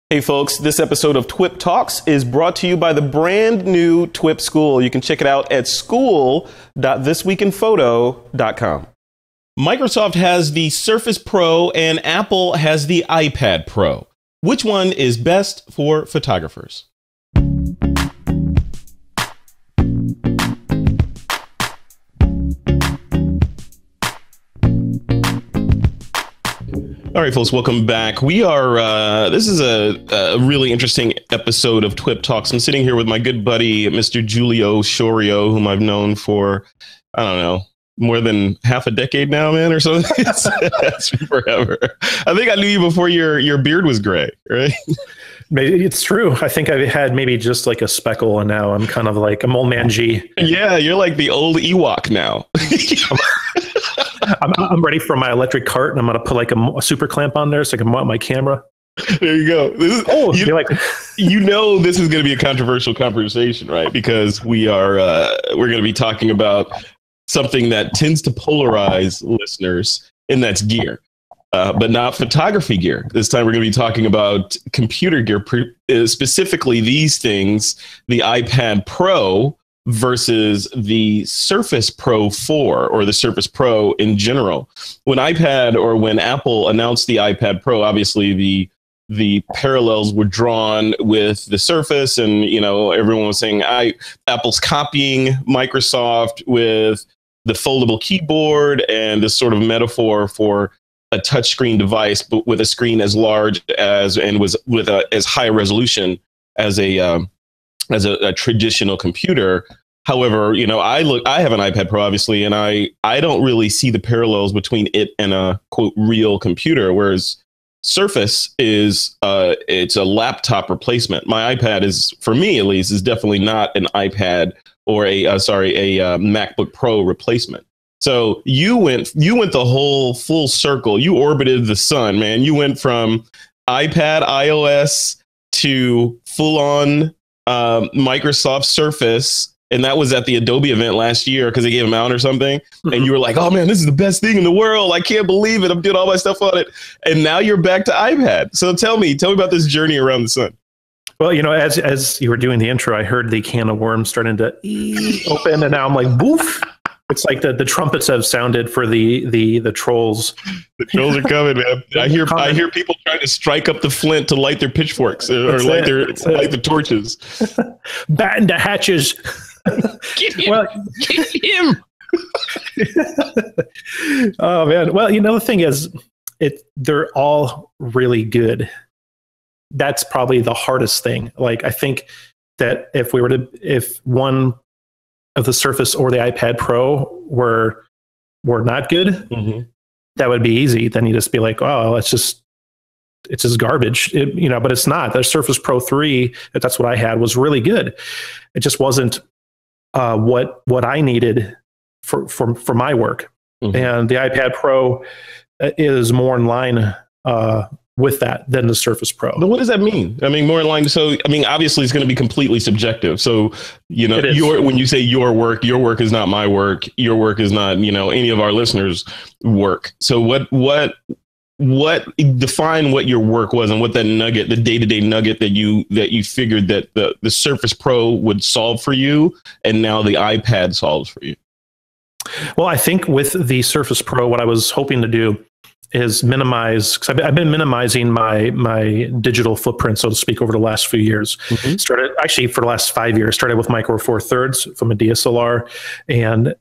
Hey folks, this episode of TWIP Talks is brought to you by the brand new TWIP School. You can check it out at school.thisweekinphoto.com. Microsoft has the Surface Pro and Apple has the iPad Pro. Which one is best for photographers? All right, folks, welcome back. We are, this is a really interesting episode of TWIP Talks. I'm sitting here with my good buddy, Mr. Giulio Sciorio, whom I've known for, I don't know, more than half a decade now, man, or something. It's forever. I think I knew you before your beard was gray, right? Maybe it's true. I think I had maybe just like a speckle, and now I'm kind of like a old man G. Yeah, you're like the old Ewok now. I'm ready for my electric cart, and I'm going to put like a super clamp on there so I can mount my camera. There you go. You know this is going to be a controversial conversation, right? Because we're going to be talking about something that tends to polarize listeners, and that's gear. But not photography gear. This time we're going to be talking about computer gear, specifically these things, the iPad Pro versus the Surface Pro 4 or the Surface Pro in general. When Apple announced the iPad Pro, obviously the parallels were drawn with the Surface, and everyone was saying Apple's copying Microsoft with the foldable keyboard and this sort of metaphor for a touchscreen device, but with a screen as large as and was with as high a resolution as a traditional computer. However, I have an iPad Pro, obviously, and I don't really see the parallels between it and a quote real computer. Whereas Surface is it's a laptop replacement. My iPad is, for me at least, is definitely not an iPad or a MacBook Pro replacement. So you went the whole full circle. You orbited the sun, man. You went from iPad iOS to full on Microsoft Surface. And that was at the Adobe event last year because they gave them out or something. And you were like, oh, man, this is the best thing in the world. I can't believe it. I'm doing all my stuff on it. And now you're back to iPad. So tell me about this journey around the sun. Well, as you were doing the intro, I heard the can of worms starting to open. And now I'm like, boof. It's like the trumpets have sounded for the trolls. The trolls are coming, man. I hear people trying to strike up the flint to light their pitchforks or light the torches. Batten the hatches. Get him! Get him! Oh man. Well, the thing is, they're all really good. That's probably the hardest thing. Like, I think that if one of the Surface or the iPad Pro were not good, mm-hmm. that would be easy. Then you just be like, oh, it's just garbage, but it's not. The Surface Pro 3, if that's what I had, was really good. It just wasn't what I needed for my work. Mm-hmm. And the iPad Pro is more in line with that than the Surface Pro. But what does that mean? I mean, more in line. So, I mean, obviously it's going to be completely subjective. So, when you say your work is not my work. Your work is not, any of our listeners' work. So what define what your work was and what that nugget, the day-to-day nugget that you figured that the Surface Pro would solve for you, and now the iPad solves for you? Well, I think with the Surface Pro, what I was hoping to do is minimize, because I've been minimizing my digital footprint, so to speak, over the last few years. Mm-hmm. Started actually for the last 5 years. Started with Micro Four Thirds from a DSLR, and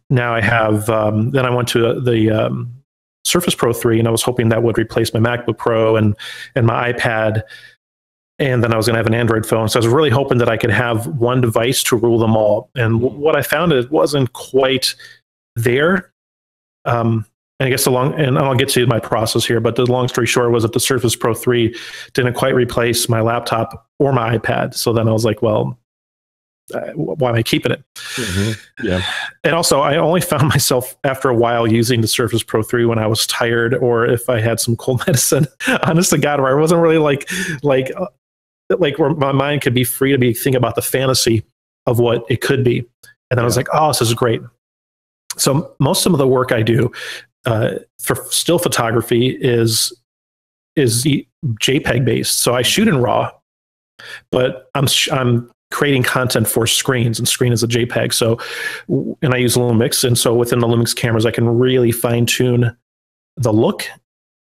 now I have. Then I went to the Surface Pro 3, and I was hoping that would replace my MacBook Pro and my iPad. And then I was going to have an Android phone, so I was really hoping that I could have one device to rule them all. And what I found, it wasn't quite there. And I guess and I'll get to my process here, but the long story short was that the Surface Pro 3 didn't quite replace my laptop or my iPad. So then I was like, well, why am I keeping it? Mm-hmm. Yeah. And also, I only found myself after a while using the Surface Pro 3 when I was tired, or if I had some cold medicine. Honest to God, where I wasn't really like where my mind could be free to be thinking about the fantasy of what it could be. And then I was like, oh, this is great. So most of the work I do for still photography is JPEG based. So I shoot in RAW, but I'm creating content for screens, and screen is a JPEG. So, and I use Lumix. And so within the Lumix cameras, I can really fine tune the look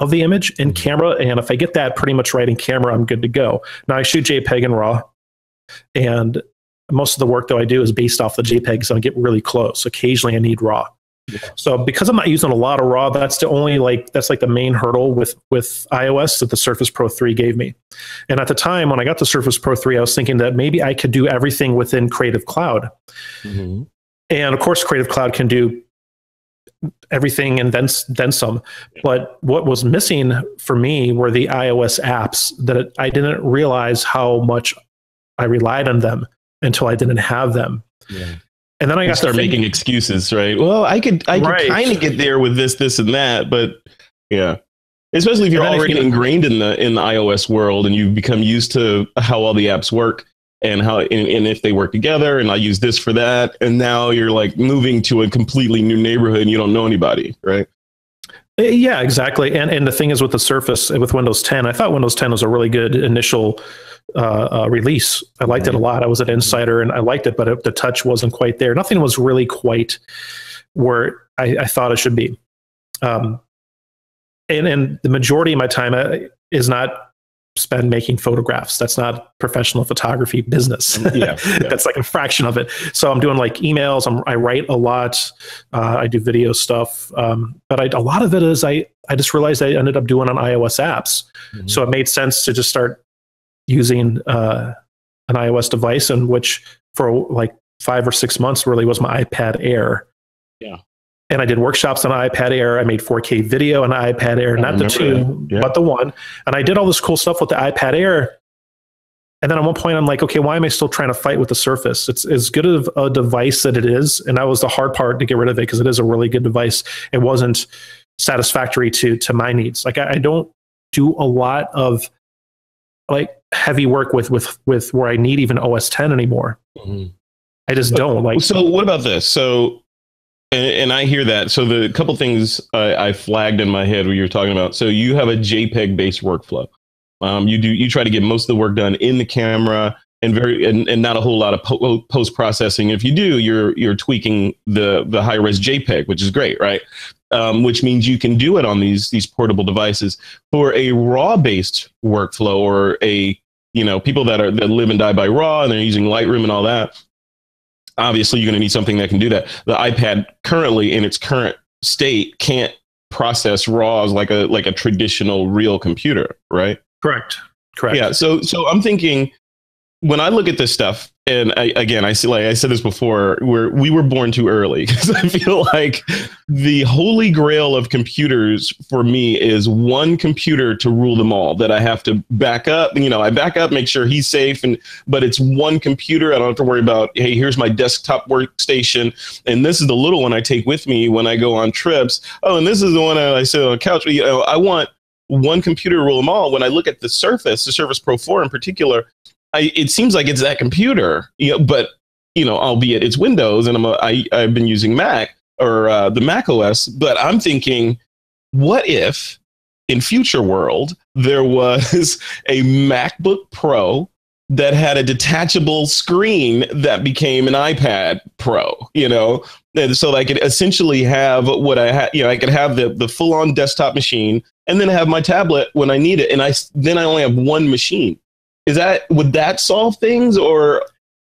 of the image in camera. And if I get that pretty much right in camera, I'm good to go. Now I shoot JPEG and RAW, and most of the work that I do is based off the JPEG, so I get really close. Occasionally I need RAW. Yeah. So because I'm not using a lot of RAW, that's the main hurdle with iOS that the Surface Pro 3 gave me. And at the time when I got the Surface Pro 3, I was thinking that maybe I could do everything within Creative Cloud. Mm-hmm. And of course, Creative Cloud can do everything and then some. But what was missing for me were the iOS apps that I didn't realize how much I relied on them until I didn't have them. Yeah. And then I got to start making excuses, right? Well, I could kind of get there with this, and that, but yeah. Especially if you're already ingrained in the iOS world and you've become used to how all the apps work and how and if they work together, and I use this for that, and now you're like moving to a completely new neighborhood and you don't know anybody, right? Yeah, exactly. And the thing is with the Surface, with Windows 10, I thought Windows 10 was a really good initial release. I liked it a lot. I was an insider and I liked it, but the touch wasn't quite there. Nothing was really quite where I thought it should be. And the majority of my time is not spent making photographs. That's not professional photography business. Yeah. That's like a fraction of it. So I'm doing like emails. I write a lot. I do video stuff. But a lot of it is I just realized I ended up doing on iOS apps. Mm-hmm. So it made sense to just start using an iOS device, in which for like 5 or 6 months really was my iPad Air. Yeah. And I did workshops on iPad Air. I made 4K video on iPad Air, not the 2, but the 1. And I did all this cool stuff with the iPad Air. And then at one point, I'm like, okay, why am I still trying to fight with the Surface? It's as good of a device that it is. And that was the hard part, to get rid of it, because it is a really good device. It wasn't satisfactory to my needs. Like I don't do a lot of like heavy work with where I need even OS 10 anymore. Mm-hmm. I just don't like. So what about this? So, and I hear that. So the couple things I flagged in my head when you were talking about. So you have a JPEG based workflow. You try to get most of the work done in the camera and not a whole lot of post processing. If you do, you're tweaking the high res JPEG, which is great, right? Which means you can do it on these portable devices. For a RAW based workflow, or people that live and die by RAW and they're using Lightroom and all that, obviously you're going to need something that can do that. The iPad currently in its current state can't process RAWs like a traditional real computer, right? Correct. Yeah. So I'm thinking, when I look at this stuff, and I see, like I said this before, we were born too early, because I feel like the holy grail of computers for me is one computer to rule them all, that I have to back up. I back up, make sure he's safe, but it's one computer. I don't have to worry about, hey, here's my desktop workstation, and this is the little one I take with me when I go on trips. Oh, and this is the one I sit on the couch. I want one computer to rule them all. When I look at the Surface Pro 4 in particular, it seems like it's that computer, but albeit it's Windows, and I've been using Mac or the Mac OS. But I'm thinking, what if in future world there was a MacBook Pro that had a detachable screen that became an iPad Pro, and so I could essentially have what I had. I could have the full on desktop machine, and then have my tablet when I need it, and then I only have one machine. Would that solve things, or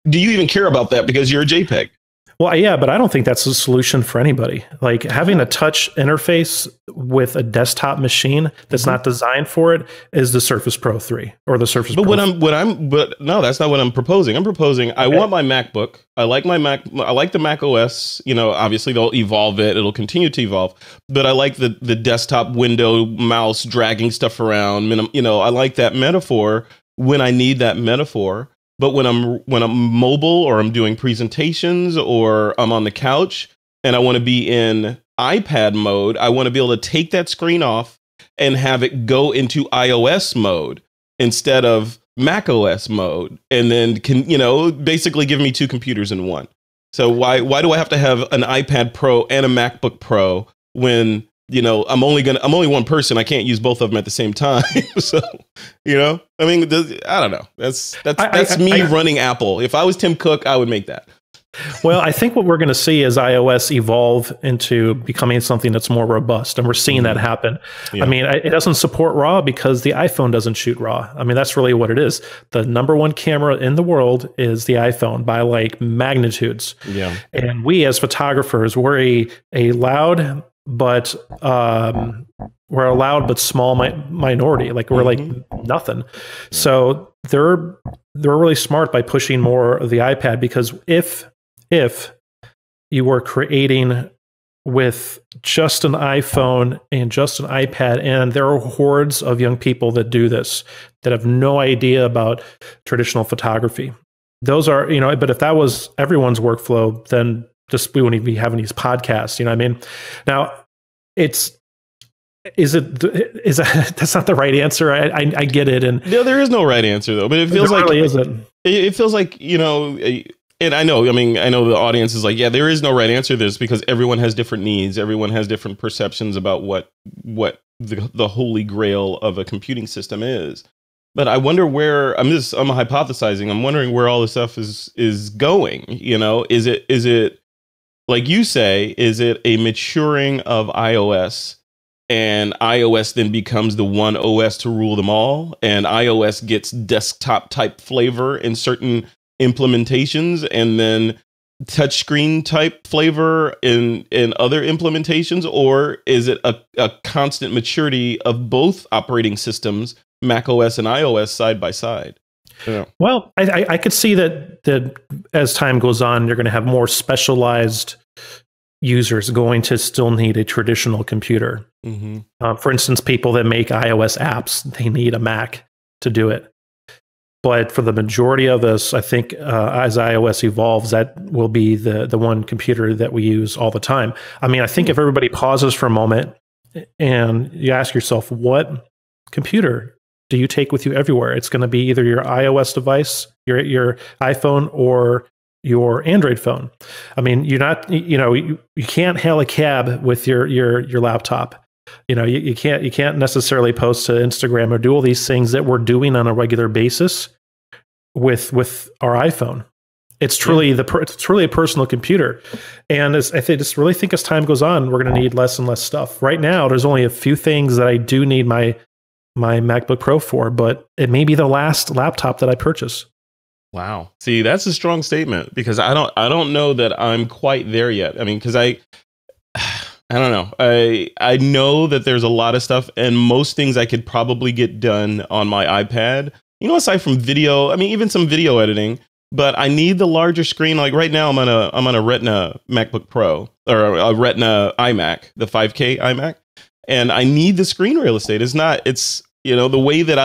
do you even care about that because you're a JPEG? Well, yeah, but I don't think that's a solution for anybody. Like having a touch interface with a desktop machine that's not designed for it is the Surface Pro 3 or the Surface Pro. But no, that's not what I'm proposing. I'm proposing, I want my MacBook. I like my Mac. I like the Mac OS. Obviously they'll evolve it. It'll continue to evolve. But I like the desktop window mouse dragging stuff around. I like that metaphor when I need that metaphor. But when I'm mobile, or I'm doing presentations, or I'm on the couch and I want to be in iPad mode, I want to be able to take that screen off and have it go into iOS mode instead of Mac OS mode, and then basically give me two computers in one. So why do I have to have an iPad Pro and a MacBook Pro when I'm only one person. I can't use both of them at the same time. So, I mean, I don't know. That's me running Apple. If I was Tim Cook, I would make that. Well, I think what we're going to see is iOS evolve into becoming something that's more robust, and we're seeing that happen. Yeah. I mean, it doesn't support RAW because the iPhone doesn't shoot RAW. I mean, that's really what it is. The number one camera in the world is the iPhone by like magnitudes. Yeah. And we as photographers, we're a loud but small minority. Like we're like nothing. So they're really smart by pushing more of the iPad, because if you were creating with just an iPhone and just an iPad, and there are hordes of young people that do this that have no idea about traditional photography. Those are, but if that was everyone's workflow, then we wouldn't even be having these podcasts. You know what I mean? Now, that's not the right answer. I get it. And no, there is no right answer though, but it feels like really isn't. It feels like, and I know the audience is like, yeah, there is no right answer to this because everyone has different needs. Everyone has different perceptions about what the holy grail of a computing system is. But I wonder where I'm hypothesizing. I'm wondering where all this stuff is going. Is it like you say, is it a maturing of iOS, and iOS then becomes the one OS to rule them all, and iOS gets desktop type flavor in certain implementations, and then touchscreen type flavor in other implementations? Or is it a constant maturity of both operating systems, Mac OS and iOS, side by side? Yeah. Well, I could see that as time goes on, you're going to have more specialized users going to still need a traditional computer. For instance, people that make iOS apps, they need a Mac to do it. But for the majority of us, I think as iOS evolves, that will be the one computer that we use all the time. I mean, I think if everybody pauses for a moment and you ask yourself, what computer do you take with you everywhere? It's going to be either your iOS device, your iPhone, or your Android phone. I mean, you're not, you can't hail a cab with your laptop. You can't necessarily post to Instagram or do all these things that we're doing on a regular basis with our iPhone. It's truly it's truly a personal computer. And I really think as time goes on, we're going to need less and less stuff. Right now, there's only a few things that I do need my MacBook Pro for, but it may be the last laptop that I purchase. Wow. See, that's a strong statement, because I don't know that I'm quite there yet. I mean, because I don't know. I know that there's a lot of stuff, and most things I could probably get done on my iPad. Aside from video, I mean, even some video editing. But I need the larger screen. Like right now, I'm on a Retina MacBook Pro, or a Retina iMac, the 5K iMac, and I need the screen real estate. It's the way that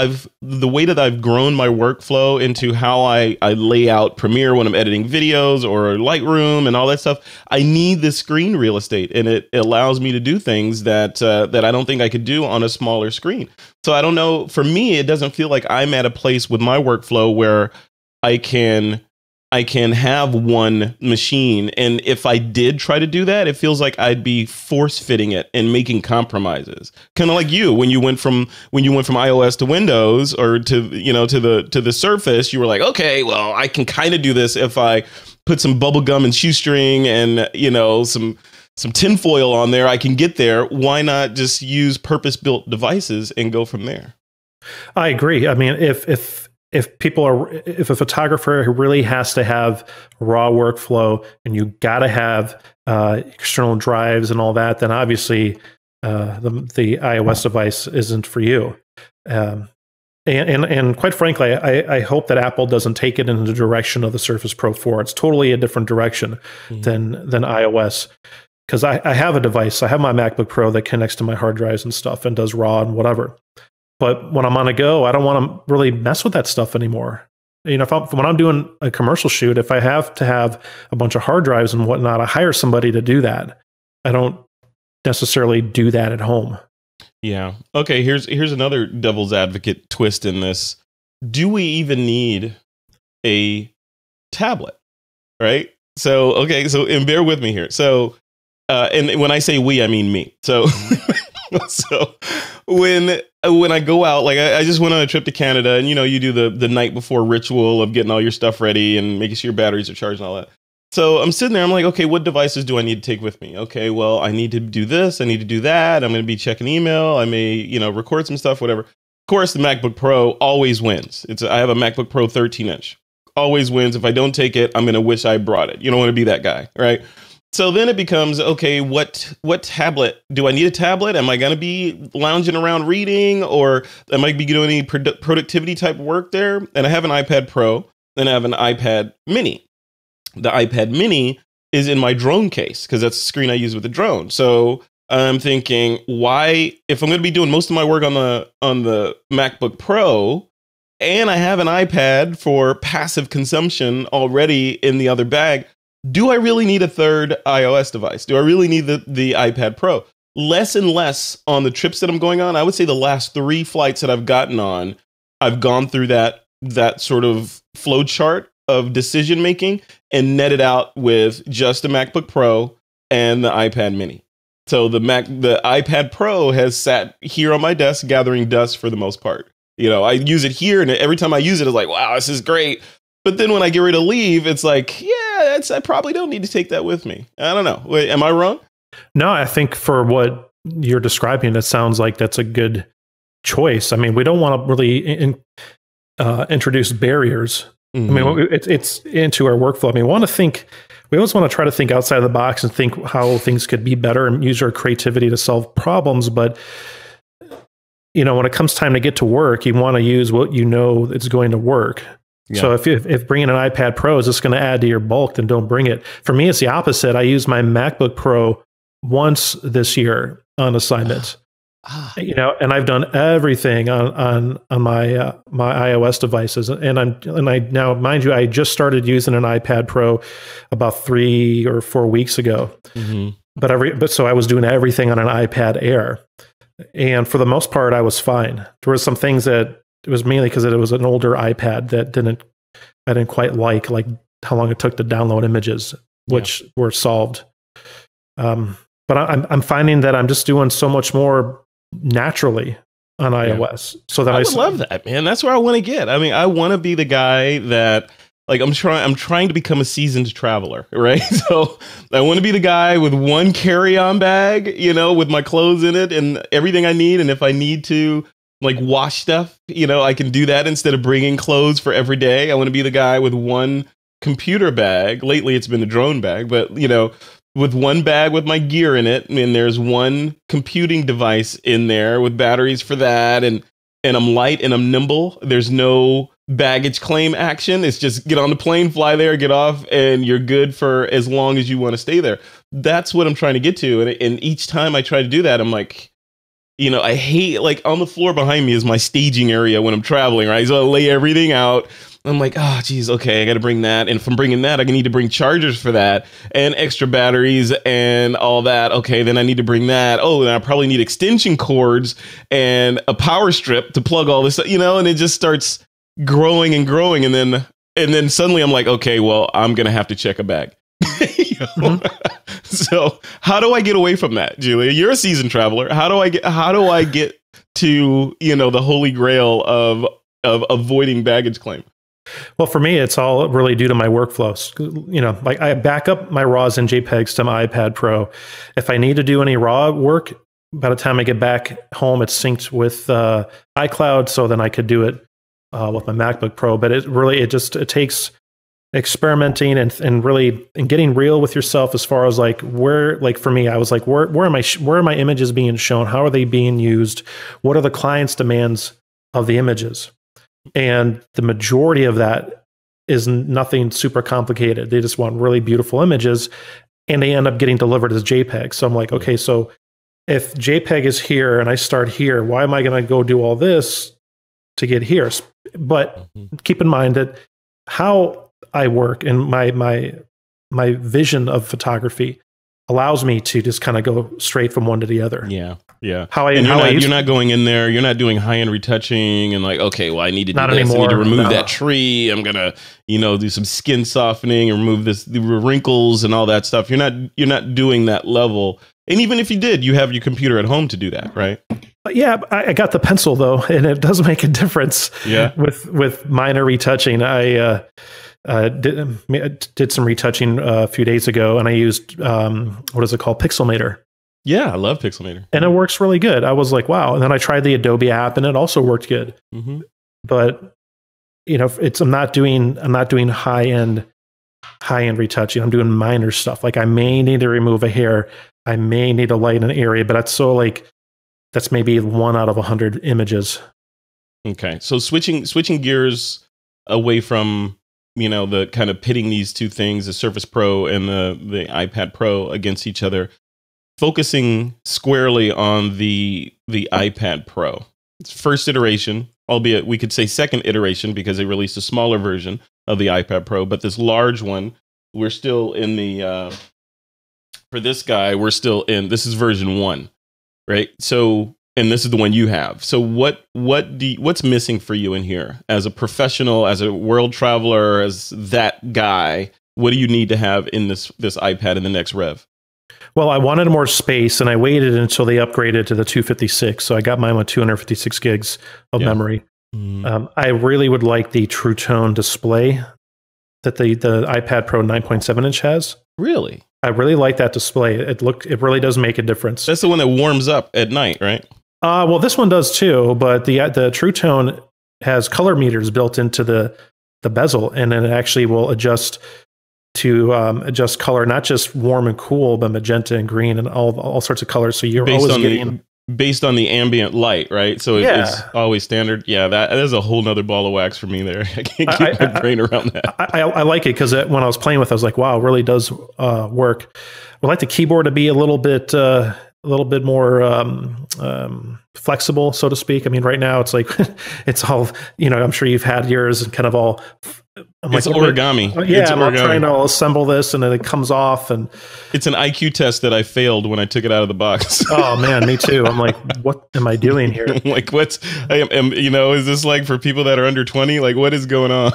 I've grown my workflow into how I lay out Premiere when I'm editing videos, or Lightroom and all that stuff. I need the screen real estate, and it allows me to do things that I don't think I could do on a smaller screen. So I don't know. For me, it doesn't feel like I'm at a place with my workflow where I can have one machine. And if I did try to do that, it feels like I'd be force fitting it and making compromises. Kind of like you, when you went from iOS to Windows, or to the Surface, you were like, okay, well, I can kind of do this if I put some bubble gum and shoestring and, some tinfoil on there. I can get there. Why not just use purpose-built devices and go from there? I agree. I mean, if a photographer really has to have raw workflow, and you got to have external drives and all that, then obviously the iOS device isn't for you. And quite frankly, I hope that Apple doesn't take it in the direction of the Surface Pro 4. It's totally a different direction than iOS. Because I have a device, I have my MacBook Pro that connects to my hard drives and stuff and does RAW and whatever. But when I'm on a go, I don't want to really mess with that stuff anymore. When I'm doing a commercial shoot, if I have to have a bunch of hard drives and whatnot, I hire somebody to do that. I don't necessarily do that at home. Yeah. Okay. Here's another devil's advocate twist in this. Do we even need a tablet? Right. So, okay. So, and bear with me here. So, and when I say we, I mean me. So, so when I go out, like I just went on a trip to Canada, and you do the night before ritual of getting all your stuff ready and making sure your batteries are charged and all that. So I'm sitting there, I'm like, okay, what devices do I need to take with me? Okay, well, I need to do this, I need to do that. I'm going to be checking email. I may, record some stuff, whatever. Of course, the MacBook Pro always wins. I have a MacBook Pro 13-inch. Always wins. If I don't take it, I'm going to wish I brought it. You don't want to be that guy, right? So then it becomes, okay, what tablet? Do I need a tablet? Am I going to be lounging around reading, or am I be doing any productivity type work there? And I have an iPad Pro, and I have an iPad Mini. The iPad Mini is in my drone case because that's the screen I use with the drone. So I'm thinking, why, if I'm going to be doing most of my work on the MacBook Pro, and I have an iPad for passive consumption already in the other bag, do I really need a third iOS device? Do I really need the iPad Pro? Less and less on the trips that I'm going on. I would say the last 3 flights that I've gotten on, I've gone through that sort of flow chart of decision making and netted out with just a MacBook Pro and the iPad Mini. So the iPad Pro has sat here on my desk gathering dust for the most part. I use it here, and every time I use it, it's like, wow, this is great. But then when I get ready to leave, it's like, yeah, I probably don't need to take that with me. I don't know. Wait, am I wrong? No, I think for what you're describing, it sounds like that's a good choice. I mean, we don't want to really introduce barriers. Mm-hmm. I mean, it's into our workflow. I mean, we always want to try to think outside of the box and think how things could be better and use our creativity to solve problems. But, when it comes time to get to work, you want to use what it's going to work. Yeah. So if bringing an iPad Pro is just going to add to your bulk, then don't bring it. For me, it's the opposite. I used my MacBook Pro once this year on assignments. And I've done everything on my my iOS devices, and I now, mind you, I just started using an iPad Pro about 3 or 4 weeks ago. Mm-hmm. But so I was doing everything on an iPad Air, and for the most part, I was fine. There were some things that it was mainly because it was an older iPad that I didn't quite like how long it took to download images, which were solved. But I'm finding that I'm just doing so much more naturally on iOS. So that I would love that, man. That's where I want to get. I mean, I want to be the guy that, like, I'm trying to become a seasoned traveler, right? So I want to be the guy with one carry-on bag, with my clothes in it and everything I need. And if I need to like wash stuff, I can do that instead of bringing clothes for every day. I want to be the guy with one computer bag. Lately, it's been a drone bag, but with one bag with my gear in it, and there's one computing device in there with batteries for that, and I'm light and I'm nimble. There's no baggage claim action. It's just get on the plane, fly there, get off, and you're good for as long as you want to stay there. That's what I'm trying to get to. And each time I try to do that, I'm like, I hate, like, on the floor behind me is my staging area when I'm traveling, right? So I lay everything out. I'm like, oh, geez, okay, I got to bring that. And if I'm bringing that, I need to bring chargers for that and extra batteries and all that. Okay, then I need to bring that. Oh, then I probably need extension cords and a power strip to plug all this, and it just starts growing and growing. And then suddenly I'm like, okay, well, I'm going to have to check a bag. Mm-hmm. So how do I get away from that, Julia? You're a seasoned traveler. How do I get to, the holy grail of avoiding baggage claim? Well, for me, it's all really due to my workflows. Like I back up my RAWs and JPEGs to my iPad Pro. If I need to do any RAW work, by the time I get back home, it's synced with iCloud, so then I could do it with my MacBook Pro. But it takes experimenting and really getting real with yourself as far as for me, I was like, where are my images being shown? How are they being used? What are the client's demands of the images? And the majority of that is nothing super complicated. They just want really beautiful images, and they end up getting delivered as JPEG. So I'm like, okay, so if JPEG is here and I start here, why am I going to go do all this to get here? But keep in mind that how I work and my vision of photography allows me to just kind of go straight from one to the other. Yeah. Yeah. And you're not going in there, you're not doing high-end retouching and like, okay, well, I need to do this. Anymore. I need to remove that tree. I'm going to, do some skin softening and remove the wrinkles and all that stuff. You're not doing that level. And even if you did, you have your computer at home to do that, right? Yeah, I got the pencil though, and it does make a difference. Yeah. With minor retouching. I did some retouching a few days ago, and I used what is it called, Pixelmator. Yeah, I love Pixelmator, and it works really good. I was like, wow. And then I tried the Adobe app, and it also worked good. Mm-hmm. But I'm not doing high end retouching. I'm doing minor stuff. Like I may need to remove a hair. I may need to lighten an area, but that's maybe 1 out of 100 images. Okay, so switching gears away from the kind of pitting these two things, the Surface Pro and the iPad Pro against each other, focusing squarely on the iPad Pro. It's first iteration, albeit we could say second iteration because they released a smaller version of the iPad Pro, but this large one, we're still in the for this guy, this is version 1, right? So, and this is the one you have. So what's missing for you in here as a professional, as a world traveler, as that guy? What do you need to have in this iPad in the next rev? Well, I wanted more space, and I waited until they upgraded to the 256. So I got mine with 256 gigs of memory. Mm-hmm. I really would like the True Tone display that the iPad Pro 9.7 inch has. Really? I really like that display. It really does make a difference. That's the one that warms up at night, right? Well, this one does too, but the True Tone has color meters built into the bezel, and then it actually will adjust to adjust color, not just warm and cool, but magenta and green and all sorts of colors. So you're always getting based on the ambient light, right? So it's always standard. Yeah, that is a whole nother ball of wax for me there. I can't keep my brain around that. I like it because when I was playing with it, I was like, wow, it really does work. I would like the keyboard to be a little bit more flexible, so to speak. I mean, right now it's like it's all, I'm sure you've had yours and kind of all. It's like origami. I'm trying to assemble this, and then it comes off, and it's an IQ test that I failed when I took it out of the box. Oh man, me too. I'm like, what am I doing here? Like, is this like for people that are under 20? Like, what is going on?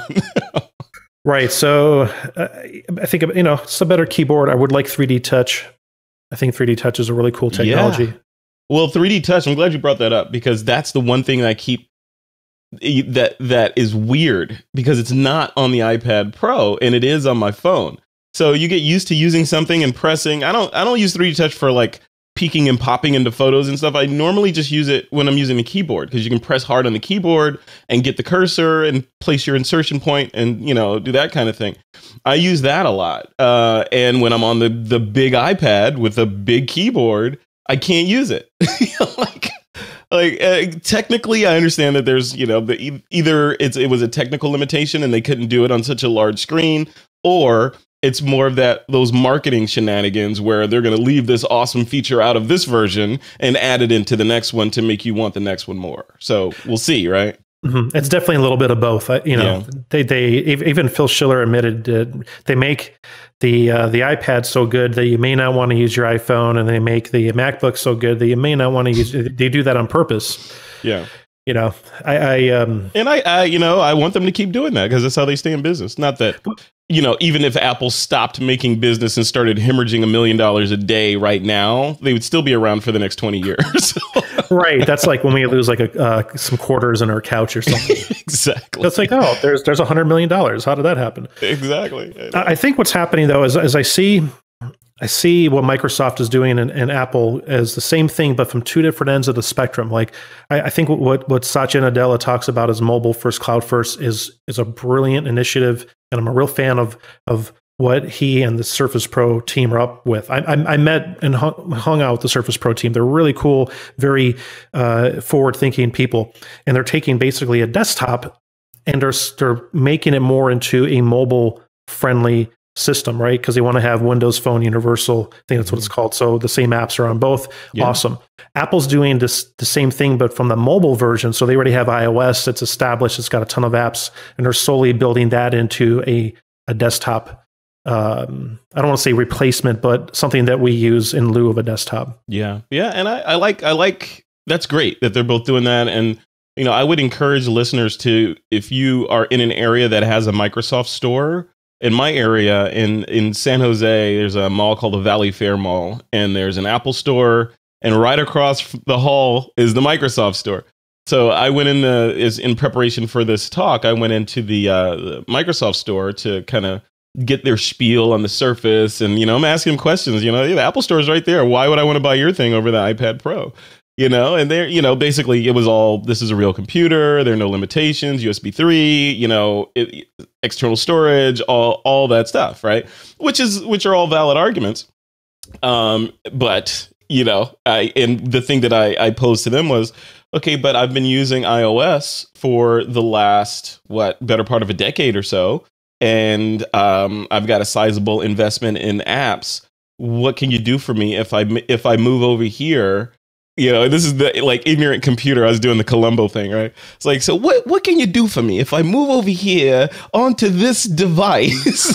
Right. So I think it's a better keyboard. I would like 3D Touch. I think 3D Touch is a really cool technology. Yeah. Well, 3D Touch, I'm glad you brought that up because that's the one thing that I keep that is weird because it's not on the iPad Pro and it is on my phone. So you get used to using something and pressing. I don't use 3D Touch for like peeking and popping into photos and stuff. I normally just use it when I'm using the keyboard because you can press hard on the keyboard and get the cursor and place your insertion point and do that kind of thing. I use that a lot. And when I'm on the big iPad with a big keyboard, I can't use it. Technically, I understand that there's either it was a technical limitation and they couldn't do it on such a large screen, or it's more of those marketing shenanigans where they're going to leave this awesome feature out of this version and add it into the next one to make you want the next one more. So we'll see, right? Mm-hmm. It's definitely a little bit of both. They even Phil Schiller admitted they make the iPad so good that you may not want to use your iPhone, and they make the MacBook so good that you may not want to use. They do that on purpose. Yeah. I want them to keep doing that because that's how they stay in business. Not that, even if Apple stopped making business and started hemorrhaging $1 million a day right now, they would still be around for the next 20 years. Right. That's like when we lose like some quarters in our couch or something. Exactly. That's like, oh, there's $100 million. How did that happen? Exactly. I think what's happening though is as I see what Microsoft is doing and Apple as the same thing, but from two different ends of the spectrum. Like I think what Satya Nadella talks about as mobile first, cloud first is a brilliant initiative. And I'm a real fan of what he and the Surface Pro team are up with. I met and hung out with the Surface Pro team. They're really cool, very forward-thinking people. And they're taking basically a desktop and they're making it more into a mobile-friendly system, right? Because they want to have Windows Phone Universal. I think that's what it's called. So the same apps are on both. Yeah. Awesome. Apple's doing the same thing, but from the mobile version. So they already have iOS. It's established. It's got a ton of apps, and they're solely building that into a desktop I don't want to say replacement, but something that we use in lieu of a desktop. Yeah. Yeah. And I like, that's great that they're both doing that. And, I would encourage listeners to, if you are in an area that has a Microsoft store, in my area in San Jose, there's a mall called the Valley Fair Mall, and there's an Apple store, and right across the hall is the Microsoft store. So I went in preparation for this talk, I went into the Microsoft store to kind of get their spiel on the Surface, and I'm asking them questions. The Apple store is right there. Why would I want to buy your thing over the iPad Pro? And they're, basically it was all, this is a real computer. There are no limitations, USB 3, external storage, all that stuff, right? Which are all valid arguments. But, and the thing that I posed to them was, okay, but I've been using iOS for the last, better part of a decade or so. And I've got a sizable investment in apps. What can you do for me if I move over here? This is the ignorant computer. I was doing the Columbo thing, right? It's like, so what can you do for me if I move over here onto this device?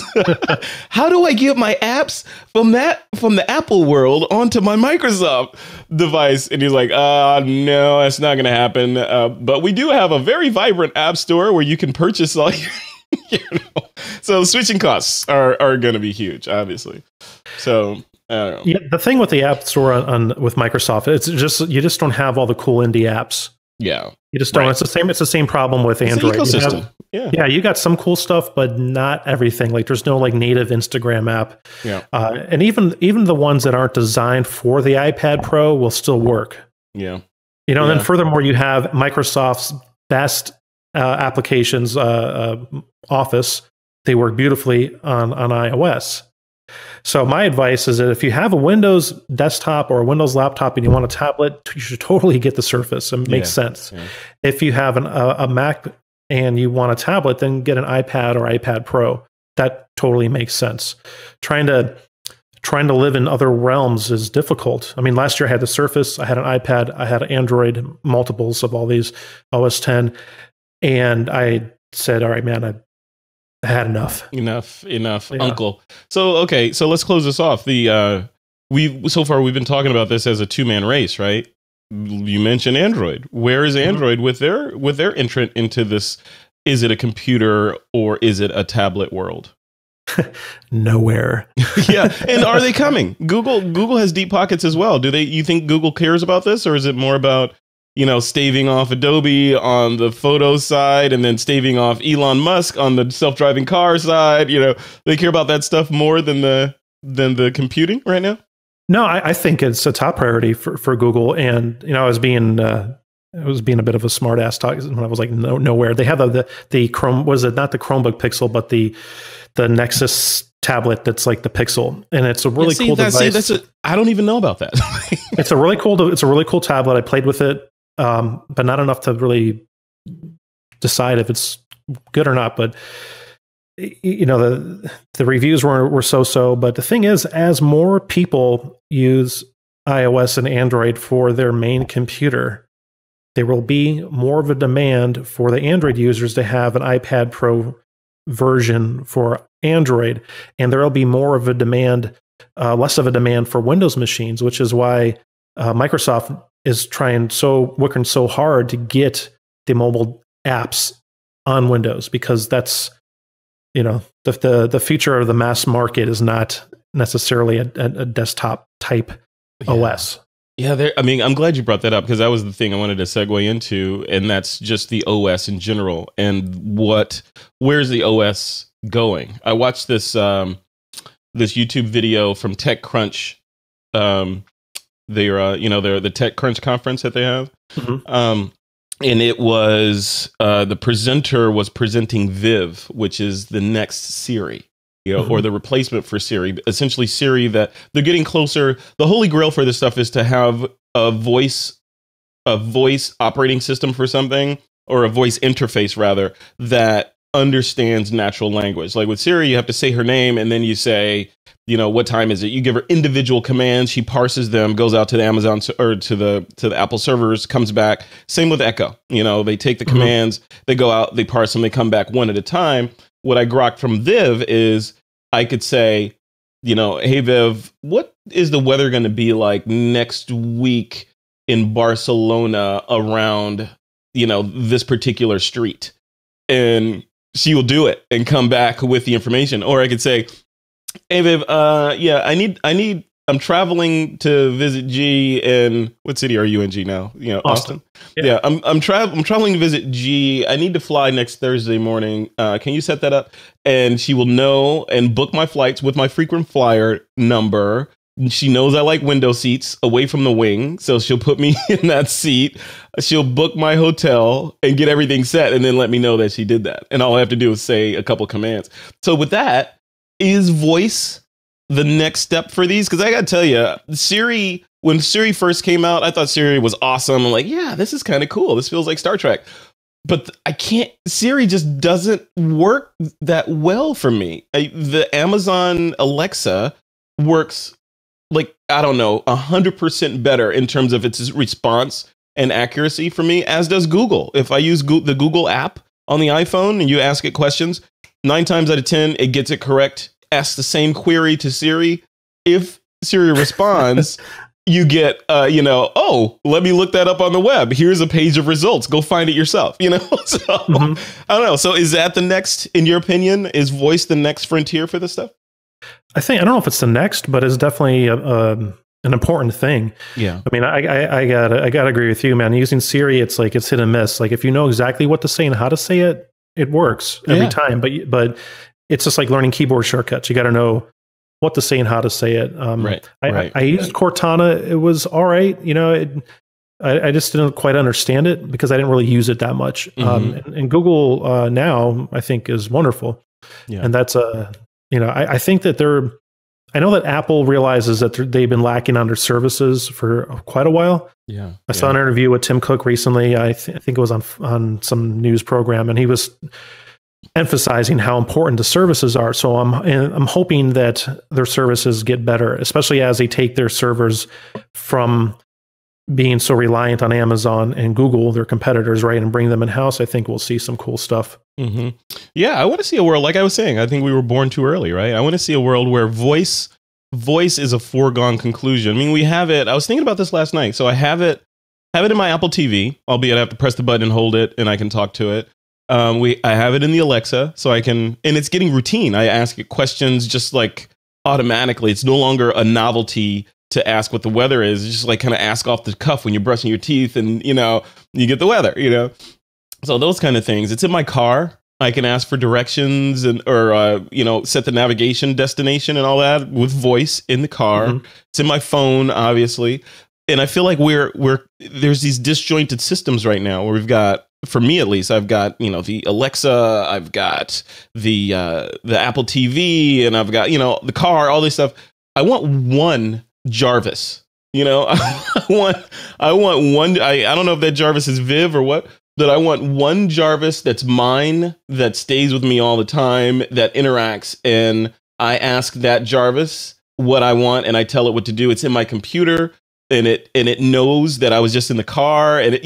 How do I get my apps from the Apple world onto my Microsoft device? And he's like, no, that's not going to happen. But we do have a very vibrant app store where you can purchase all your, So switching costs are going to be huge, obviously. So. Yeah, the thing with the App Store with Microsoft, it's just you just don't have all the cool indie apps. Yeah, you just don't. Right. It's the same problem with Android. Ecosystem. You got some cool stuff, but not everything. Like there's no native Instagram app. Yeah, and even the ones that aren't designed for the iPad Pro will still work. Yeah, And then furthermore, you have Microsoft's best applications, Office. They work beautifully on iOS. So my advice is that if you have a Windows desktop or a Windows laptop and you want a tablet, you should totally get the Surface. It makes sense. Yeah. If you have a Mac and you want a tablet, then get an iPad or iPad Pro. That totally makes sense. Trying to live in other realms is difficult. I mean, last year I had the Surface, I had an iPad, I had Android, multiples of all these OS X, and I said, all right, man, I had enough, yeah. Uncle. So, okay. So let's close this off. So far we've been talking about this as a two-man race, right? You mentioned Android. Where is Android with their entrant into this? Is it a computer or is it a tablet world? Nowhere. Yeah. And are they coming? Google has deep pockets as well. You think Google cares about this, or is it more about, staving off Adobe on the photo side and then staving off Elon Musk on the self-driving car side? They care about that stuff more than the computing right now? No, I think it's a top priority for Google. And, I was being a bit of a smart ass talk when I was like, nowhere. They have the Chrome, was it not the Chromebook Pixel, but the Nexus tablet that's like the Pixel, and it's a really cool device. I don't even know about that. It's a really cool tablet. I played with it. But not enough to really decide if it's good or not. But the reviews were so. But the thing is, as more people use iOS and Android for their main computer, there will be more of a demand for the Android users to have an iPad Pro version for Android, and there will be more of a demand, less of a demand for Windows machines, which is why Microsoft is working so hard to get the mobile apps on Windows, because that's, the future of the mass market is not necessarily a desktop type OS. Yeah, I'm glad you brought that up, because that was the thing I wanted to segue into, and that's just the OS in general and where's the OS going. I watched this YouTube video from TechCrunch. They're the TechCrunch conference that they have. Mm-hmm. And it was the presenter was presenting Viv, which is the next Siri, mm-hmm. or the replacement for Siri. Essentially, Siri, that they're getting closer. The holy grail for this stuff is to have a voice operating system for something, or a voice interface rather, that understands natural language. Like with Siri, you have to say her name, and then you say, what time is it? You give her individual commands. She parses them, goes out to the Amazon or to the Apple servers, comes back. Same with Echo. They take the mm-hmm. commands, they go out, they parse them, they come back one at a time. What I grokked from Viv is I could say, hey Viv, what is the weather going to be like next week in Barcelona around, this particular street? And she will do it and come back with the information. Or I could say, hey Viv, I'm traveling to visit G in, what city are you in, G now? Austin. Yeah, I'm traveling to visit G. I need to fly next Thursday morning. Can you set that up? And she will know and book my flights with my frequent flyer number. She knows I like window seats away from the wing, so she'll put me in that seat. She'll book my hotel and get everything set, and then let me know that she did that. And all I have to do is say a couple commands. So with that, is voice the next step for these? Because I got to tell you, Siri, when Siri first came out, I thought Siri was awesome. I'm like, yeah, this is kind of cool. This feels like Star Trek. But Siri just doesn't work that well for me. The Amazon Alexa works like, I don't know, 100% better in terms of its response and accuracy for me, as does Google. If I use the Google app on the iPhone and you ask it questions, 9 times out of 10, it gets it correct. Ask the same query to Siri. If Siri responds, you get, oh, let me look that up on the web. Here's a page of results. Go find it yourself, So I don't know. So is that the next, in your opinion, is voice the next frontier for this stuff? I don't know if it's the next, but it's definitely an important thing. Yeah. I mean, I gotta agree with you, man. Using Siri, it's like, it's hit and miss. Like if you know exactly what to say and how to say it, it works every time. But it's just like learning keyboard shortcuts. You got to know what to say and how to say it. I used Cortana. It was all right. I just didn't quite understand it because I didn't really use it that much. And Google now, I think, is wonderful. Yeah. And that's I think that I know that Apple realizes that they've been lacking on their services for quite a while. Yeah. I saw an interview with Tim Cook recently. I think it was on some news program, and he was emphasizing how important the services are. So I'm hoping that their services get better, especially as they take their servers from being so reliant on Amazon and Google, their competitors, right, and bring them in house. I think we'll see some cool stuff. Mm-hmm. Yeah, I want to see a world, like I was saying, I think we were born too early, right? I want to see a world where voice is a foregone conclusion. I mean, we have it. I was thinking about this last night. So I have it in my Apple TV, albeit I have to press the button and hold it, and I can talk to it. I have it in the Alexa, so I can, and it's getting routine. I ask it questions just like automatically. It's no longer a novelty to ask what the weather is. It's just like kind of ask off the cuff when you're brushing your teeth, and you get the weather. So those kind of things. It's in my car. I can ask for directions or set the navigation destination and all that with voice in the car. Mm-hmm. It's in my phone, obviously, and I feel like there's these disjointed systems right now where we've got. For me, at least, I've got, the Alexa, I've got the Apple TV, and I've got, the car, all this stuff. I want one Jarvis, I want one. I don't know if that Jarvis is Viv or what, but I want one Jarvis that's mine, that stays with me all the time, that interacts. And I ask that Jarvis what I want, and I tell it what to do. It's in my computer, and it knows that I was just in the car, and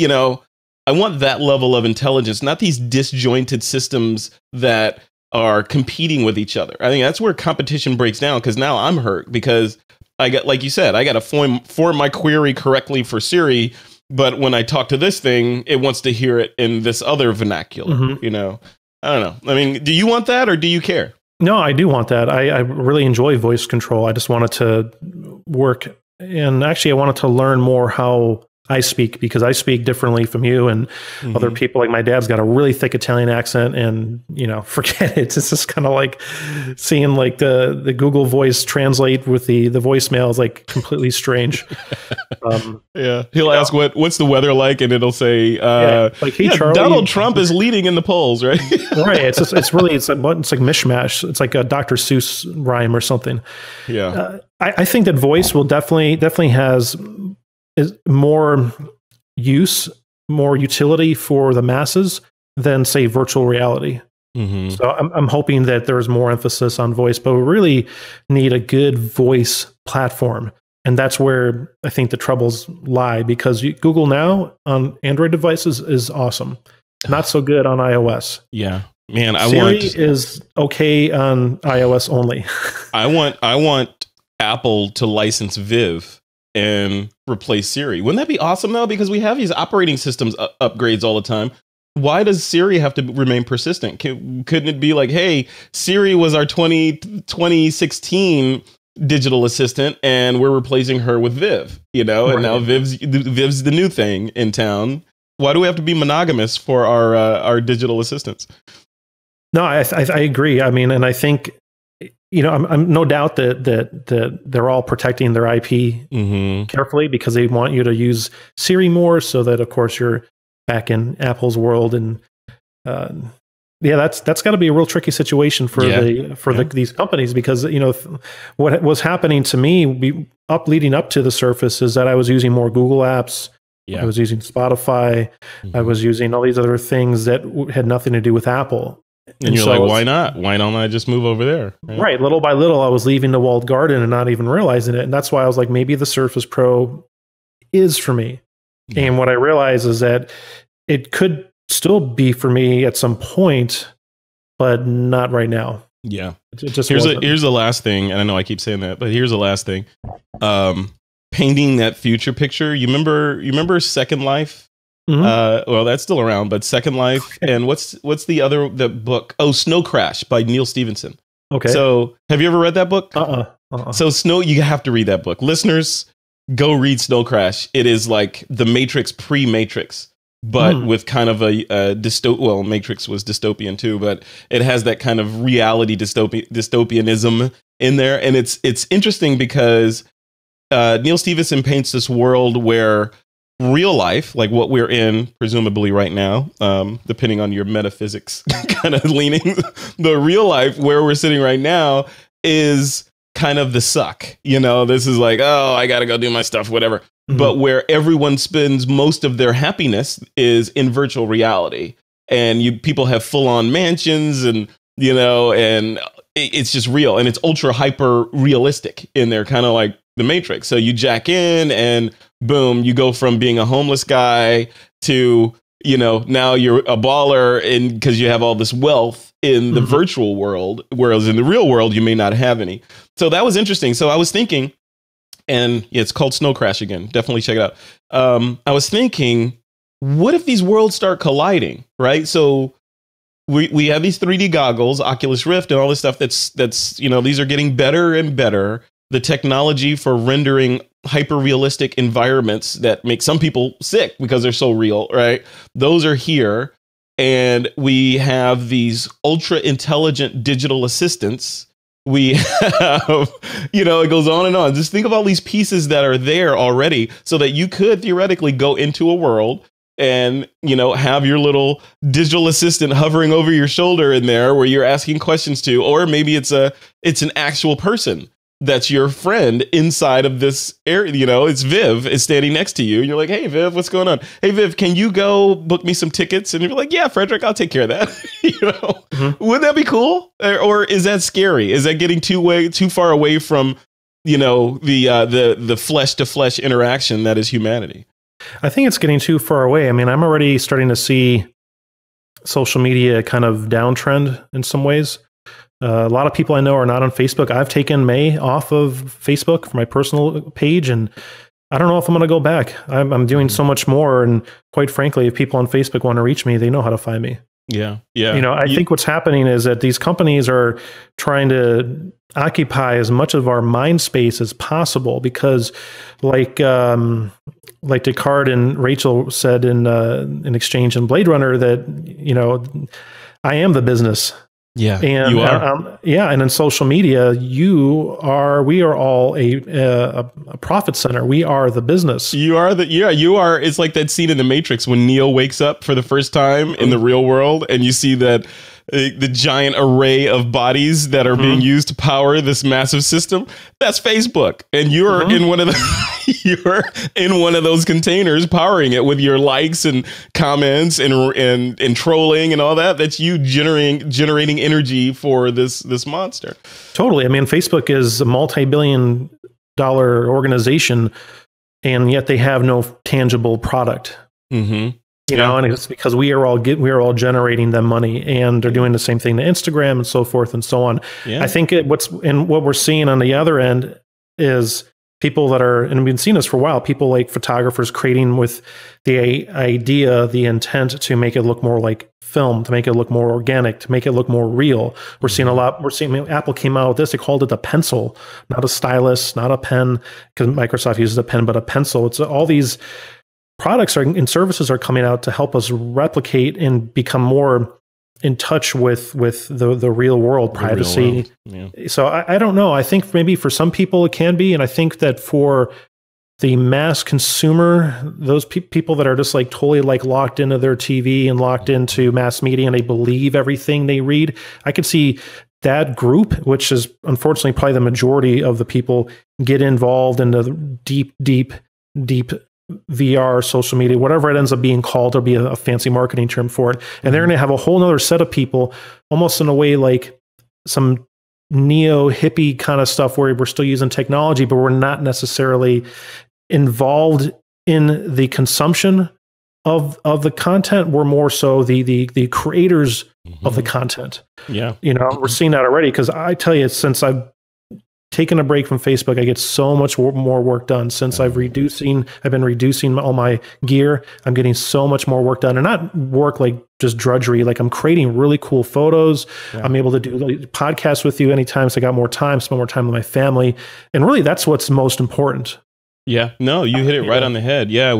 I want that level of intelligence, not these disjointed systems that are competing with each other. I think that's where competition breaks down, because now I'm hurt because I got, like you said, I got to form my query correctly for Siri. But when I talk to this thing, it wants to hear it in this other vernacular, I don't know. I mean, do you want that or do you care? No, I do want that. I really enjoy voice control. I just want it to work. And actually, I wanted to learn more how I speak, because I speak differently from you and other people. Like my dad's got a really thick Italian accent, and forget it. It's just kind of like seeing like the Google Voice translate with the voicemail is like completely strange. He'll ask what's the weather like, and it'll say like, hey, Charlie, Donald Trump is leading in the polls, right? Right. It's like mishmash. It's like a Dr. Seuss rhyme or something. Yeah. I think that voice will definitely has is more utility for the masses than, say, virtual reality. Mm-hmm. So I'm hoping that there's more emphasis on voice, but we really need a good voice platform. And that's where I think the troubles lie, because Google Now on Android devices is awesome. Not so good on iOS. Yeah. Man, Siri is okay on iOS only. I want Apple to license Viv and replace Siri. Wouldn't that be awesome though? Because we have these operating systems upgrades all the time. Why does Siri have to remain persistent? Couldn't it be like, hey, Siri was our 2016 digital assistant, and we're replacing her with Viv, you know, and now Viv's the new thing in town. Why do we have to be monogamous for our digital assistants? No, I agree. I mean, and I think, you know, I'm no doubt that they're all protecting their IP carefully because they want you to use Siri more, so that of course you're back in Apple's world. And yeah, that's got to be a real tricky situation for these companies, because you know what was happening to me leading up to the Surface is that I was using more Google apps. I was using Spotify. I was using all these other things that had nothing to do with Apple. And you're like, why not? Why don't I just move over there? Right. Little by little, I was leaving the walled garden and not even realizing it. And that's why I was like, maybe the Surface Pro is for me. Yeah. And what I realized is that it could still be for me at some point, but not right now. Yeah. It just here's the last thing. And I know I keep saying that, but here's the last thing. Painting that future picture. You remember Second Life? Well, that's still around, but Second Life, and what's the book? Oh, Snow Crash by Neil Stephenson. Okay. So, have you ever read that book? So you have to read that book. Listeners, go read Snow Crash. It is like the Matrix pre-Matrix, but with kind of a well, Matrix was dystopian too, but it has that kind of reality dystopianism in there, and it's interesting because Neil Stephenson paints this world where real life, like what we're in, presumably right now, depending on your metaphysics kind of leaning, the real life where we're sitting right now is kind of the suck. You know, this is like, oh, I got to go do my stuff, whatever. But where everyone spends most of their happiness is in virtual reality. And people have full on mansions and, you know, and it's just real. And it's ultra hyper realistic in there, kind of like the Matrix. So you jack in and boom, you go from being a homeless guy to, you know, now you're a baller because you have all this wealth in the virtual world, whereas in the real world, you may not have any. So that was interesting. So I was thinking, and it's called Snow Crash again. Definitely check it out. I was thinking, what if these worlds start colliding, right? So we have these 3D goggles, Oculus Rift and all this stuff that's, you know, these are getting better and better. The technology for rendering hyper-realistic environments that make some people sick because they're so real, right? Those are here. And we have these ultra-intelligent digital assistants. We have, you know, it goes on and on. Just think of all these pieces that are there already so that you could theoretically go into a world and, you know, have your little digital assistant hovering over your shoulder in there where you're asking questions to, or maybe it's an actual person that's your friend inside of this area. You know, it's Viv is standing next to you. You're like, hey, Viv, what's going on? Hey, Viv, can you go book me some tickets? And you're like, yeah, Frederick, I'll take care of that. You know, wouldn't that be cool? Or is that scary? Is that getting too far away from, you know, the flesh to flesh interaction that is humanity? I think it's getting too far away. I mean, I'm already starting to see social media kind of downtrend in some ways. A lot of people I know are not on Facebook. I've taken May off of Facebook for my personal page, and I don't know if I'm going to go back. I'm doing so much more, and quite frankly, if people on Facebook want to reach me, they know how to find me. Yeah. You know, I think what's happening is that these companies are trying to occupy as much of our mind space as possible because, like Descartes and Rachel said in Exchange in Blade Runner, that, you know, I am the business. Yeah, and you are. And in social media, we are all a profit center. We are the business. You are. It's like that scene in The Matrix when Neo wakes up for the first time in the real world, and you see that the giant array of bodies that are being used to power this massive system. That's Facebook, and you're in one of those containers powering it with your likes and comments and trolling and all that. That's you generating energy for this monster. Totally. I mean, Facebook is a multi-billion-dollar organization, and yet they have no tangible product. you know, and it's because we are all generating them money, and they're doing the same thing to Instagram and so forth and so on. I think what we're seeing on the other end is people that are, and we've been seeing this for a while, people like photographers creating with the idea, the intent to make it look more like film, to make it look more organic, to make it look more real. We're seeing Apple came out with this, they called it a pencil, not a stylus, not a pen, because Microsoft uses a pen, but a pencil. It's all these products and services are coming out to help us replicate and become more in touch with the real world, privacy. So I don't know. I think maybe for some people it can be, and I think that for the mass consumer, those people that are just like totally like locked into their TV and locked into mass media and they believe everything they read, I could see that group, which is unfortunately probably the majority of the people, get involved in the deep VR, social media, whatever it ends up being called. There'll be a fancy marketing term for it. And they're going to have a whole nother set of people, almost in a way like some neo hippie kind of stuff where we're still using technology, but we're not necessarily involved in the consumption of the content. We're more so the creators of the content. Yeah. You know, we're seeing that already, because I tell you, since I've taken a break from Facebook, I get so much more work done. Since I've been reducing all my gear, I'm getting so much more work done, and not work like just drudgery. Like I'm creating really cool photos. I'm able to do podcasts with you anytime. So I got more time, spend more time with my family. And really that's what's most important. Yeah, no, you hit it right on the head. Yeah,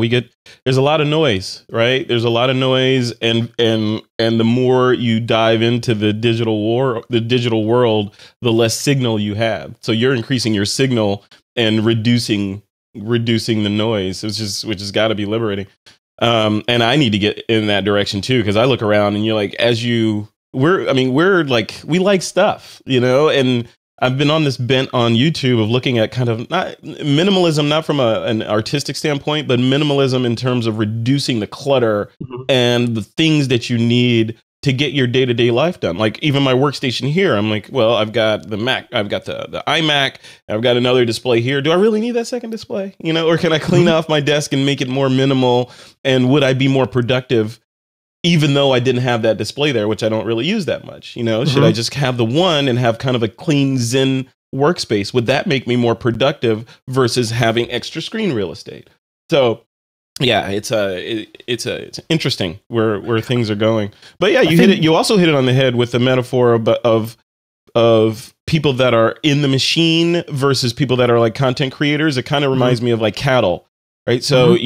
there's a lot of noise, right? There's a lot of noise, and the more you dive into the digital world, the less signal you have. So you're increasing your signal and reducing the noise, which has got to be liberating. And I need to get in that direction too, because I look around and you're like, we like stuff, you know, and I've been on this bent on YouTube of looking at kind of not minimalism, not from an artistic standpoint, but minimalism in terms of reducing the clutter and the things that you need to get your day-to-day life done. Like even my workstation here, I'm like, well, I've got the Mac, I've got the iMac, I've got another display here. Do I really need that second display? You know, or can I clean off my desk and make it more minimal? And would I be more productive even though I didn't have that display there, which I don't really use that much? You know, should I just have the one and have kind of a clean Zen workspace? Would that make me more productive versus having extra screen real estate? So yeah, it's interesting where things are going. But yeah, you also hit it on the head with the metaphor of people that are in the machine versus people that are like content creators. It kind of reminds me of like cattle, right? So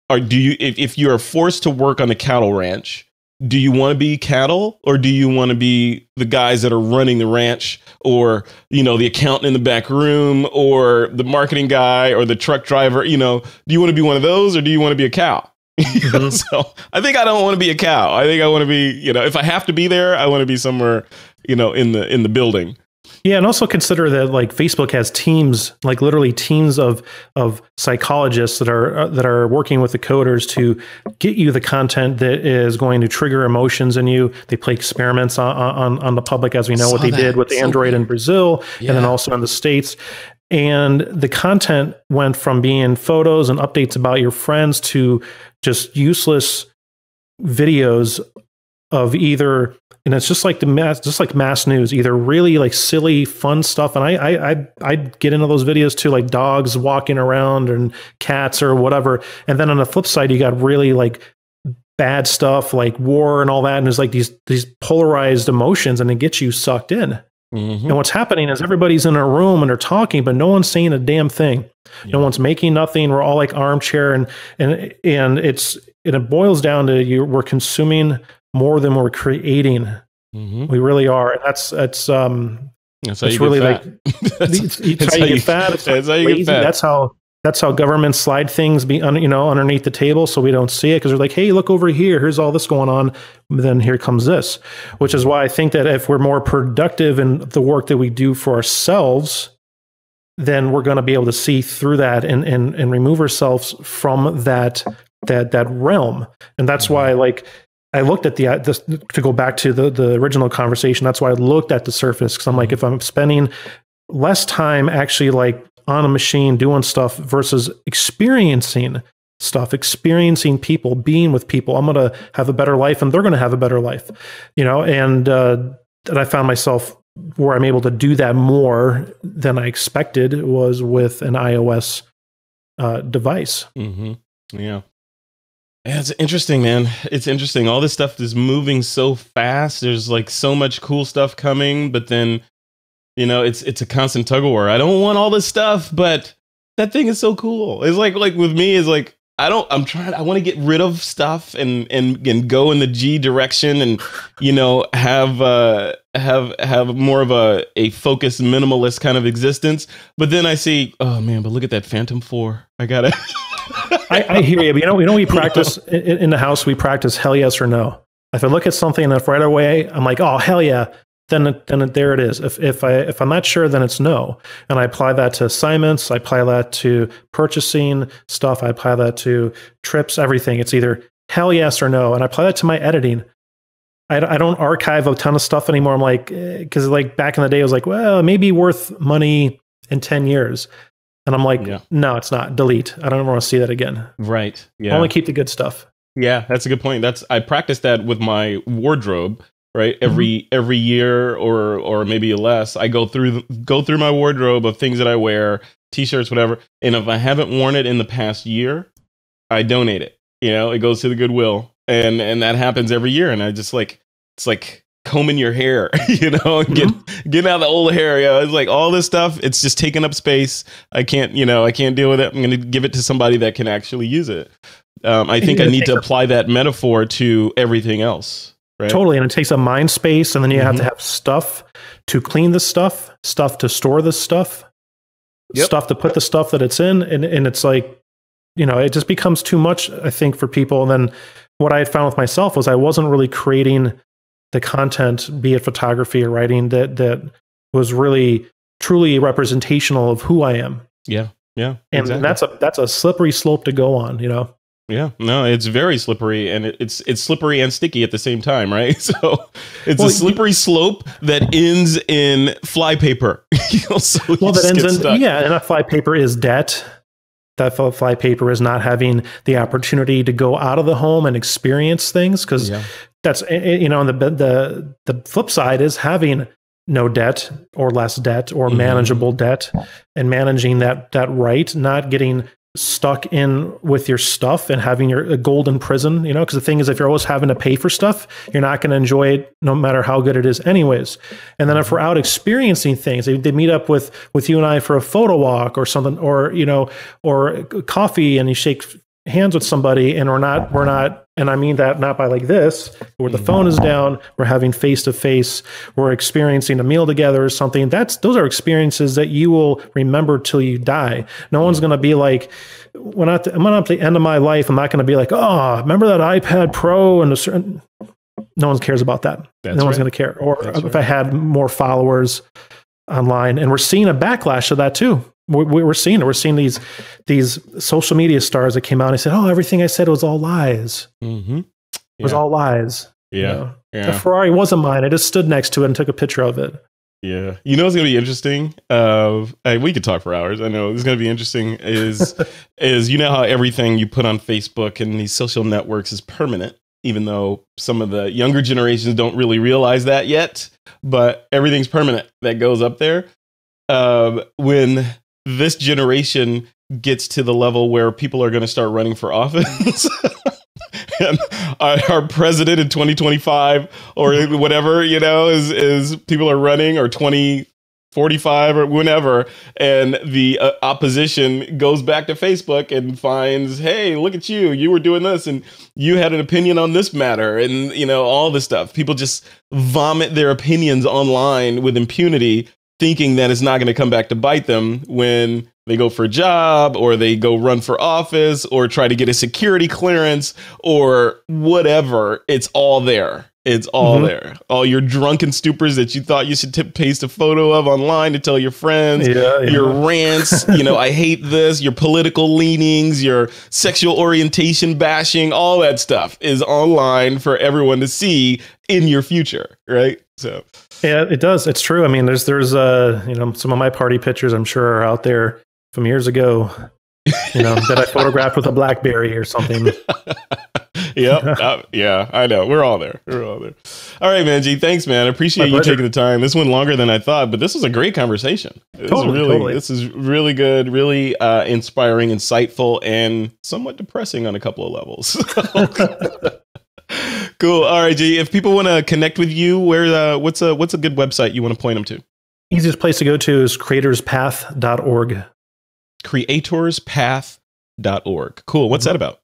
if you're forced to work on a cattle ranch, do you want to be cattle, or do you want to be the guys that are running the ranch, or, you know, the accountant in the back room, or the marketing guy, or the truck driver? You know, do you want to be one of those, or do you want to be a cow? So I think I don't want to be a cow. I think I want to be, you know, if I have to be there, I want to be somewhere, you know, in the building. Yeah, and also consider that like Facebook has teams, like literally teams of psychologists that are working with the coders to get you the content that is going to trigger emotions in you. They play experiments on the public, as we know what they did with Android in Brazil, and then also in the States. And the content went from being photos and updates about your friends to just useless videos of either, and it's just like mass news, either really like silly, fun stuff. And I get into those videos too, like dogs walking around and cats or whatever. And then on the flip side, you got really like bad stuff like war and all that. And there's like these polarized emotions, and it gets you sucked in. And what's happening is everybody's in a room and they're talking, but no one's saying a damn thing. No one's making nothing. We're all like armchair, and it boils down to we're consuming more than we're creating. We really are. And that's really like it's how you get fat. It's how you get fat. That's how governments slide things underneath the table so we don't see it, because they're like, hey, look over here. Here's all this going on. Then here comes this, which is why I think that if we're more productive in the work that we do for ourselves, then we're going to be able to see through that and remove ourselves from that realm. And that's why, like, I looked at to go back to the original conversation. That's why I looked at the Surface, because I'm like, if I'm spending less time actually like on a machine doing stuff versus experiencing stuff, experiencing people, being with people. I'm going to have a better life and they're going to have a better life, and I found myself where I'm able to do that more than I expected was with an iOS device. Mm-hmm. Yeah. Yeah, it's interesting, man. It's interesting. All this stuff is moving so fast. There's like so much cool stuff coming, but then, it's a constant tug of war. I don't want all this stuff, but that thing is so cool. It's like with me is like, I want to get rid of stuff and go in the G direction and, have more of a focused minimalist kind of existence. But then I see, oh man, but look at that Phantom 4. I gotta. I hear you, but we practice in the house. We practice hell yes or no. If I look at something and if right away I'm like, oh hell yeah, then there it is. If I'm not sure, then it's no. And I apply that to assignments. I apply that to purchasing stuff. I apply that to trips. Everything. It's either hell yes or no. And I apply that to my editing. I don't archive a ton of stuff anymore. I'm like, because like back in the day, I was like, well, it may be worth money in 10 years. And I'm like, no, it's not. Delete. I don't want to see that again. Right. Yeah. I only keep the good stuff. Yeah, that's a good point. I practice that with my wardrobe, right? Every year or maybe less, I go through my wardrobe of things that I wear, t-shirts, whatever. And if I haven't worn it in the past year, I donate it. It goes to the Goodwill. And that happens every year. And I just like, it's like combing your hair, getting out the old hair. It's like all this stuff, it's just taking up space. I can't deal with it. I'm going to give it to somebody that can actually use it. I think I need to apply that metaphor to everything else. Right? Totally. And it takes a mind space. And then you have to have stuff to clean the stuff to store the stuff, stuff to put the stuff that it's in. And it's like, it just becomes too much, I think, for people. And then what I had found with myself was I wasn't really creating the content, be it photography or writing, that was really truly representational of who I am. Yeah. Yeah. And that's a slippery slope to go on, Yeah, no, it's very slippery, and it's slippery and sticky at the same time, right? So it's a slippery slope that ends in flypaper. And a flypaper is debt. That flypaper is not having the opportunity to go out of the home and experience things, because that's and the flip side is having no debt or less debt or manageable debt, and managing that right, not getting stuck in with your stuff and having your golden prison, because the thing is, if you're always having to pay for stuff, you're not going to enjoy it no matter how good it is anyways. And then if we're out experiencing things, they meet up with you and I for a photo walk or something, or coffee, and you shake hands with somebody, and we're not, and I mean that not by like this, where the phone is down, we're having face to face, we're experiencing a meal together or something. Those are experiences that you will remember till you die. No one's going to be like, I'm at the end of my life, I'm not going to be like, oh, remember that iPad Pro and a certain. No one cares about that. No one's going to care. Or if I had more followers online, and we're seeing a backlash of that too. We're seeing it. We're seeing these social media stars that came out and said, "Oh, everything I said was all lies. It was all lies." Yeah. The Ferrari wasn't mine. I just stood next to it and took a picture of it. Yeah. What's going to be interesting? We could talk for hours. I know. It's going to be interesting is how everything you put on Facebook and these social networks is permanent, even though some of the younger generations don't really realize that yet. But everything's permanent that goes up there. When this generation gets to the level where people are going to start running for office, and our president in 2025 or whatever, is people are running, or 2045 or whenever, and the opposition goes back to Facebook and finds, hey, look at you were doing this, and you had an opinion on this matter, and all this stuff. People just vomit their opinions online with impunity, thinking that it's not going to come back to bite them when they go for a job, or they go run for office, or try to get a security clearance, or whatever. It's all there. It's all there. All your drunken stupors that you thought you should paste a photo of online to tell your friends, your rants, I hate this, your political leanings, your sexual orientation bashing, all that stuff is online for everyone to see in your future, right? So yeah, it does. It's true. I mean, there's some of my party pictures I'm sure are out there from years ago. that I photographed with a BlackBerry or something. Yep. Yeah, I know. We're all there. All right, man. G, thanks, man. I appreciate you taking the time. This went longer than I thought, but this was a great conversation. This is really good, really inspiring, insightful, and somewhat depressing on a couple of levels. Cool. All right, G. If people want to connect with you, what's a good website you want to point them to? Easiest place to go to is creatorspath.org. Creatorspath.org. Cool. What's that about?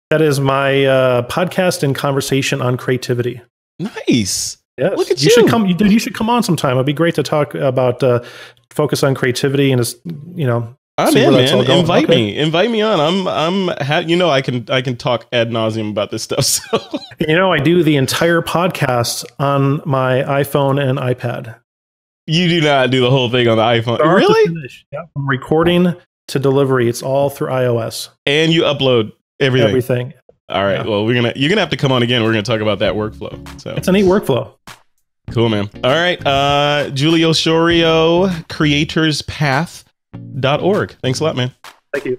That is my podcast and conversation on creativity. Nice. Yes. Look at you. You should come on sometime. It'd be great to talk about focus on creativity and just, I'm in, man. Invite me on. I can talk ad nauseum about this stuff. So I do the entire podcast on my iPhone and iPad. You do not do the whole thing on the iPhone. Really? Yeah. From recording to delivery, it's all through iOS. And you upload everything. All right. Yeah. Well, you're gonna have to come on again. We're gonna talk about that workflow. So it's a neat workflow. Cool, man. All right. Giulio Sciorio, creatorspath.org. Thanks a lot, man. Thank you.